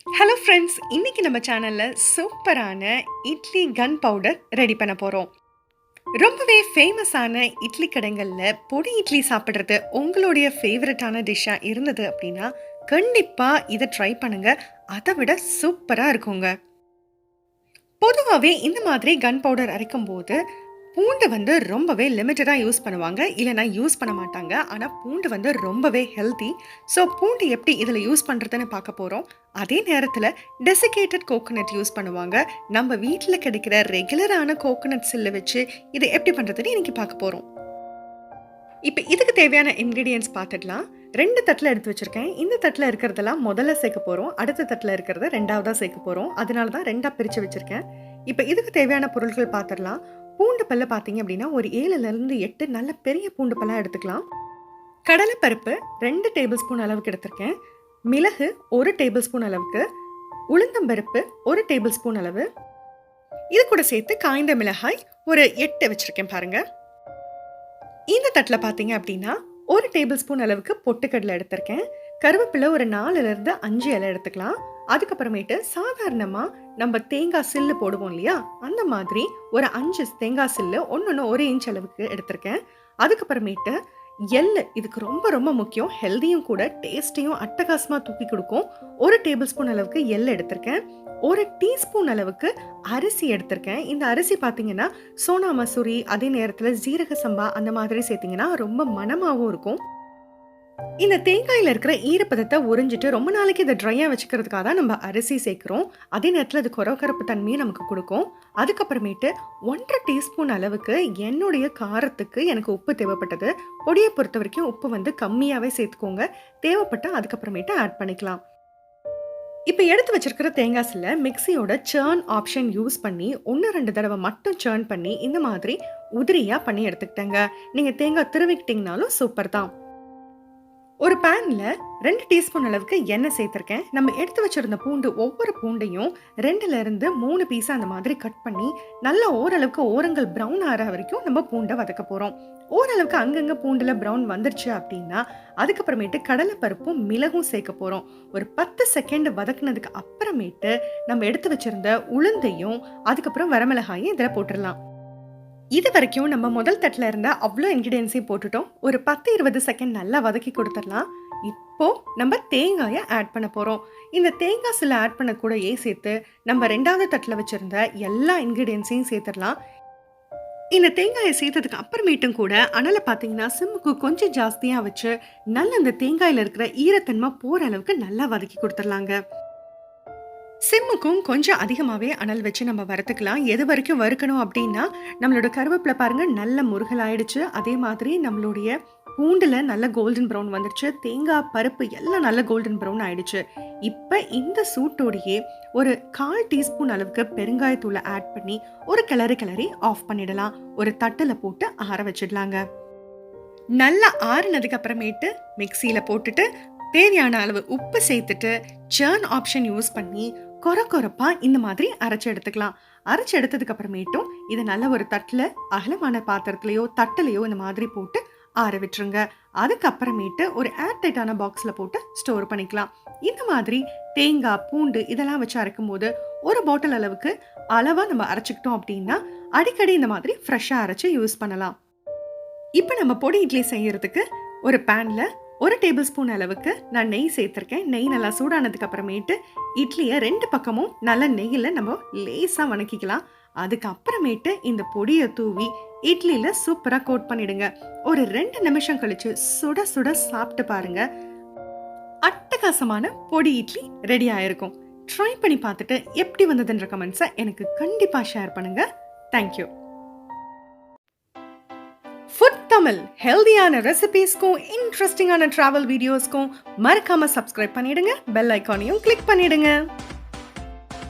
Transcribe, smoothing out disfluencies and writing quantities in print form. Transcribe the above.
Hello friends, இன்னைக்கு நம்ம சேனலில் சூப்பரான இட்லி கன் பவுடர் ரெடி பண்ண போகிறோம். ரொம்பவே ஃபேமஸான இட்லி கடைகளில் பொடி இட்லி சாப்பிட்றது உங்களுடைய ஃபேவரட்டான டிஷ்ஷாக இருந்தது அப்படின்னா கண்டிப்பாக இதை ட்ரை பண்ணுங்கள். அதை விட சூப்பராக இருக்குங்க. பொதுவாகவே இந்த மாதிரி கன் பவுடர் அரைக்கும் போது பூண்டு ரொம்பவே லிமிட்டடாக யூஸ் பண்ணுவாங்க, இல்லைனா யூஸ் பண்ண மாட்டாங்க. ஆனால் பூண்டு ரொம்பவே ஹெல்த்தி. ஸோ பூண்டு எப்படி இதில் யூஸ் பண்ணுறதுன்னு பார்க்க போகிறோம். அதே நேரத்தில் டெசிகேட்டட் கோகோனட் யூஸ் பண்ணுவாங்க. நம்ம வீட்டில் கிடைக்கிற ரெகுலரான கோகோனட் சில்லை வச்சு இதை எப்படி பண்ணுறதுன்னு இன்றைக்கி பார்க்க போகிறோம். இப்போ இதுக்கு தேவையான இன்க்ரீடியன்ட்ஸ் பார்த்துடலாம். 2 தட்டில் எடுத்து வச்சுருக்கேன். இந்த தட்டில் இருக்கிறதெல்லாம் முதல்ல சேர்க்க போகிறோம், அடுத்த தட்டில் இருக்கிறத ரெண்டாவதாக சேர்க்க போகிறோம். அதனால தான் 2ஆக பிரித்து வச்சுருக்கேன். இப்போ இதுக்கு தேவையான பொருட்கள் பார்த்துடலாம். பூண்டு பல்ல பார்த்தீங்க அப்படின்னா ஒரு 7லேருந்து 8 நல்ல பெரிய பூண்டு பல்லாக எடுத்துக்கலாம். கடலைப்பருப்பு 2 டேபிள் ஸ்பூன் அளவுக்கு எடுத்திருக்கேன். மிளகு 1 டேபிள் ஸ்பூன் அளவுக்கு, உளுந்தம்பருப்பு 1 டேபிள் ஸ்பூன் அளவு, இது கூட சேர்த்து காய்ந்த மிளகாய் ஒரு 8 வச்சுருக்கேன் பாருங்க. இந்த தட்டில் பார்த்தீங்க அப்படின்னா 1 டேபிள் ஸ்பூன் அளவுக்கு பொட்டுக்கடலை எடுத்திருக்கேன். கருவேப்பிலை ஒரு 4லேருந்து 5 இலை எடுத்துக்கலாம். அதுக்கப்புறமேட்டு சாதாரணமாக நம்ம தேங்காய் சில்லு போடுவோம் இல்லையா, அந்த மாதிரி ஒரு 5 தேங்காய் சில்லு ஒன்று 1 இன்ச் அளவுக்கு எடுத்திருக்கேன். அதுக்கப்புறமேட்டு எள்ளு, இதுக்கு ரொம்ப ரொம்ப முக்கியம், ஹெல்தியும் கூட, டேஸ்ட்டையும் அட்டகாசமாக தூக்கி கொடுக்கும். 1 டேபிள் ஸ்பூன் அளவுக்கு எள்ளு எடுத்திருக்கேன். 1 டீஸ்பூன் அளவுக்கு அரிசி எடுத்திருக்கேன். இந்த அரிசி பார்த்தீங்கன்னா சோனா மசூரி, அதே நேரத்தில் ஜீரக சம்பா அந்த மாதிரி சேர்த்திங்கன்னா ரொம்ப மணமாகவும் இருக்கும். இந்த தேங்காயில் இருக்கிற ஈரப்பதத்தை உறிஞ்சிட்டு ரொம்ப நாளைக்கு இதை ட்ரையாக வச்சுக்கிறதுக்காக தான் நம்ம அரிசி சேர்க்குறோம். அதே நேரத்தில் அது கொரகரப்பு தன்மையை நமக்கு கொடுக்கும். அதுக்கப்புறமேட்டு 1.5 டீஸ்பூன் அளவுக்கு என்னுடைய காரத்துக்கு எனக்கு உப்பு தேவைப்பட்டது. பொடியை பொறுத்த வரைக்கும் உப்பு கம்மியாகவே சேர்த்துக்கோங்க. தேவைப்பட்டால் அதுக்கப்புறமேட்டு ஆட் பண்ணிக்கலாம். இப்போ எடுத்து வச்சிருக்கிற தேங்காய் சில்லை மிக்சியோட சேர்ன் ஆப்ஷன் யூஸ் பண்ணி 1-2 தடவை மட்டும் சேர்ன் பண்ணி இந்த மாதிரி உதிரியாக பண்ணி எடுத்துக்கிட்டேங்க. நீங்கள் தேங்காய் திருவிக்கிட்டிங்கனாலும் சூப்பர் தான். ஒரு பேனில் 2 டீஸ்பூன் அளவுக்கு எண்ணெய் சேர்த்துருக்கேன். நம்ம எடுத்து வச்சுருந்த பூண்டு, ஒவ்வொரு பூண்டையும் 2லேருந்து 3 பீஸாக அந்த மாதிரி கட் பண்ணி நல்லா ஓரளவுக்கு ஓரங்கள் ப்ரௌன் ஆகிற வரைக்கும் நம்ம பூண்டை வதக்க போகிறோம். ஓரளவுக்கு அங்கங்கே பூண்டில் ப்ரௌன் வந்துருச்சு அப்படின்னா அதுக்கப்புறமேட்டு கடலைப்பருப்பும் மிளகும் சேர்க்க போகிறோம். ஒரு 10 செகண்ட் வதக்குனதுக்கு அப்புறமேட்டு நம்ம எடுத்து வச்சுருந்த உளுந்தையும் அதுக்கப்புறம் வரமிளகாயும் இதில் போட்டுடலாம். இது வரைக்கும் நம்ம முதல் தட்டில் இருந்த அவ்வளோ இன்க்ரீடியன்ஸையும் போட்டுட்டோம். ஒரு 10-20 செகண்ட் நல்லா வதக்கி கொடுத்துடலாம். இப்போ நம்ம தேங்காயை ஆட் பண்ண போகிறோம். இந்த தேங்காய் சில ஆட் பண்ண கூடயே சேர்த்து நம்ம 2வது தட்டில் வச்சுருந்த எல்லா இன்க்ரீடியன்ஸையும் சேர்த்துடலாம். இந்த தேங்காயை சேர்த்ததுக்கு அப்புறமேட்டும் கூட அனலை பார்த்தீங்கன்னா சிம்முக்கு கொஞ்சம் ஜாஸ்தியாக வச்சு நல்லா இந்த தேங்காயில் இருக்கிற ஈரத்தன்மை போகிற அளவுக்கு நல்லா வதக்கி கொடுத்துடலாங்க. சிம்முக்கும் கொஞ்சம் அதிகமாகவே அனல் வச்சு நம்ம வறுத்துக்கலாம். எது வரைக்கும் வறுக்கணும் அப்படின்னா, நம்மளோட கருவேப்பிலை பாருங்கள் நல்ல முருகல் ஆயிடுச்சு. அதே மாதிரி நம்மளுடைய பூண்டில் நல்ல கோல்டன் ப்ரௌன் வந்துடுச்சு. தேங்காய் பருப்பு எல்லாம் நல்ல கோல்டன் ப்ரௌன் ஆயிடுச்சு. இப்போ இந்த சூட்டோடையே ஒரு 1/4 டீஸ்பூன் அளவுக்கு பெருங்காயத்தூளை ஆட் பண்ணி ஒரு கிளறி ஆஃப் பண்ணிடலாம். ஒரு தட்டில் போட்டு ஆற வச்சிடலாங்க. நல்லா ஆறுனதுக்கு அப்புறமேட்டு மிக்சியில் போட்டுட்டு தேவையான அளவு உப்பு சேர்த்துட்டு சேர்ன் ஆப்ஷன் யூஸ் பண்ணி கொரப்பாக இந்த மாதிரி அரைச்சி எடுத்துக்கலாம். அரைச்சி எடுத்ததுக்கு அப்புறமேட்டும் இதை நல்ல ஒரு தட்டில் அகலமான பாத்திரத்துலையோ தட்டிலையோ இந்த மாதிரி போட்டு ஆற விட்டுருங்க. அதுக்கப்புறமேட்டு ஒரு ஏர்டைட்டான பாக்ஸில் போட்டு ஸ்டோர் பண்ணிக்கலாம். இந்த மாதிரி தேங்காய் பூண்டு இதெல்லாம் வச்சு அரைக்கும் போது ஒரு பாட்டில் அளவுக்கு அளவாக நம்ம அரைச்சிக்கிட்டோம் அப்படின்னா அடிக்கடி இந்த மாதிரி ஃப்ரெஷ்ஷாக அரைச்சி யூஸ் பண்ணலாம். இப்போ நம்ம பொடி இட்லி செய்யறதுக்கு ஒரு பேனில் 1 டேபிள் ஸ்பூன் அளவுக்கு நான் நெய் சேர்த்துருக்கேன். நெய் நல்லா சூடானதுக்கு அப்புறமேட்டு இட்லியை 2 பக்கமும் நல்லா நெய்யில் நம்ம லேசாக வணக்கிக்கலாம். அதுக்கப்புறமேட்டு இந்த பொடியை தூவி இட்லியில் சூப்பராக கோட் பண்ணிடுங்க. ஒரு 2 நிமிஷம் கழிச்சு சுட சுட சாப்பிட்டு பாருங்க, அட்டகாசமான பொடி இட்லி ரெடி ஆயிருக்கும். ட்ரை பண்ணி பார்த்துட்டு எப்படி வந்ததுன்ற கமெண்ட்ஸை எனக்கு கண்டிப்பாக ஷேர் பண்ணுங்க. தேங்க்யூ. ஃபுட் தமிழ் ஹெல்தியான ரெசிபீஸ்க்கும் இன்ட்ரெஸ்டிங்கான டிராவல் வீடியோஸ்க்கும் மறக்காம சப்ஸ்கிரைப் பண்ணிடுங்க. பெல் ஐக்கானையும் கிளிக் பண்ணிடுங்க.